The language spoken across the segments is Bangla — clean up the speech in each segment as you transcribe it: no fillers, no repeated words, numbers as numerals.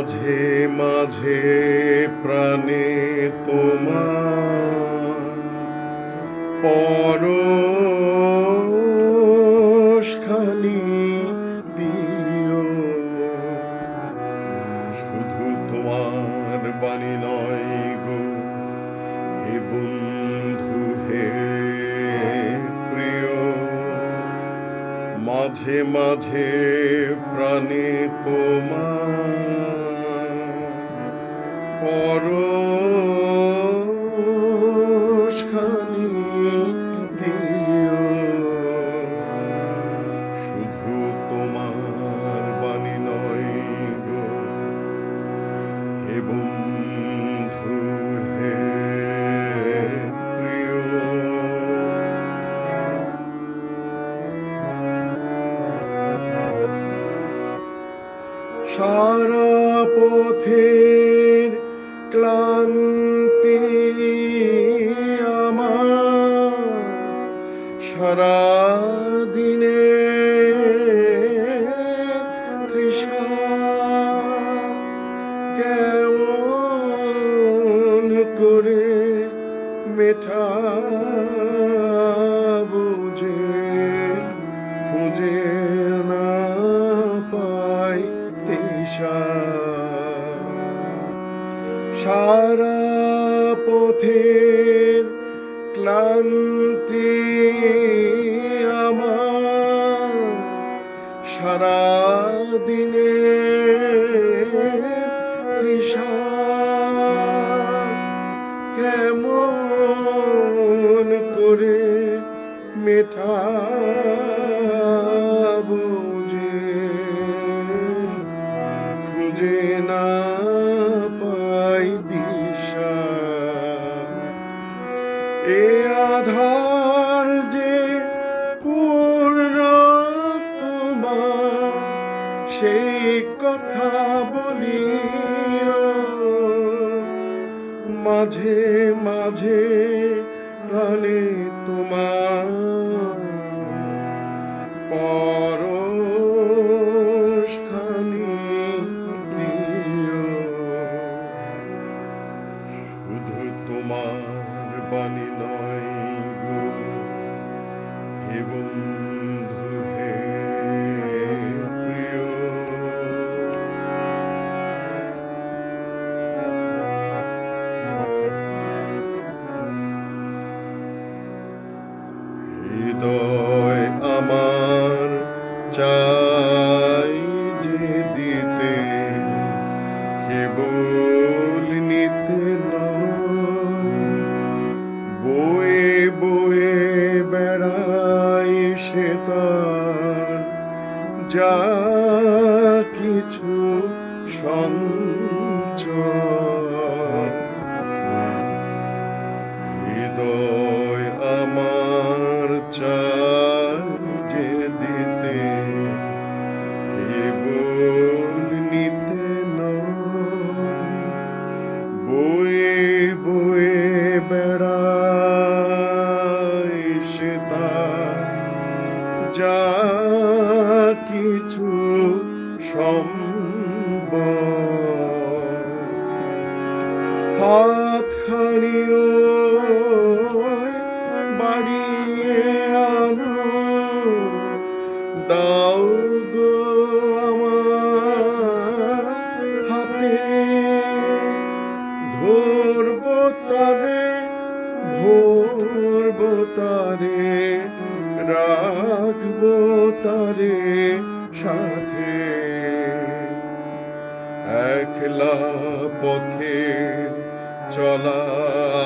মাঝে মাঝে প্রাণে তোমার পরশখানি দিও। শুধু তোমার বাণী নয় গো হে বন্ধু হে প্রিয়, মাঝে মাঝে প্রাণে তোমার পরশখানি দিও। শুধু তোমার বাণী নয় গো হে বন্ধু হে প্রিয়। সারা পথের ক্লান্তি আমার, সারা দিনের তৃষা কেমন করে মেটাবো যে খুঁজে না পাই দিশা। সারা পথের ক্লান্তি আমার, সারা দিনের তৃষা কেমন করে মেটাবো যে খুঁজে না পাই দিশা। এ আধার যে পূর্ণ তোমার, সেই কথা বলিও। মাঝে মাঝে প্রাণে তোমার পরশখানি দিও। শুধু তোমার বাণী নয় গো হে বন্ধু হে প্রিয়। হৃদয় আমার চাই যে দিতে, কেবল নিতে নয়। বয়ে বয়ে বেড়াই সে তার যা কিছু সঞ্চয়। হৃদয় আমার চাই যে দিতে, কেবল নিতে নয়। বয়ে বয়ে বেড়াই সে তার যা কিছু সম্বল। হাতখানিও বাড়িয়ে আনো, দাও গো আমার হাতে। ধরবো তারে ভরবো তারে, রাখবো তারে সাথে। একলা পথে চলা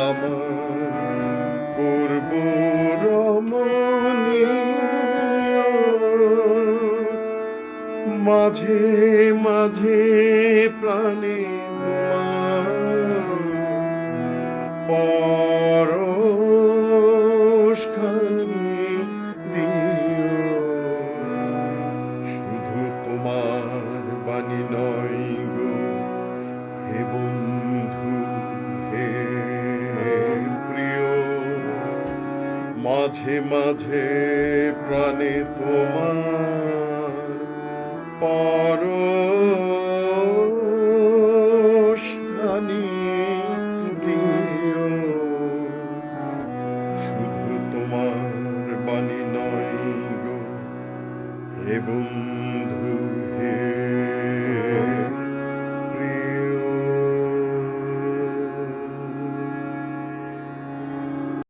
আমার করব রমণীয়। মাঝে মাঝে প্রাণে তোমার পরশখানি দিও। শুধু তোমার বাণী নয় গো হে বন্ধু হে প্রিয়। মাঝে মাঝে প্রাণে তোমার পরশখানি হে বন্ধু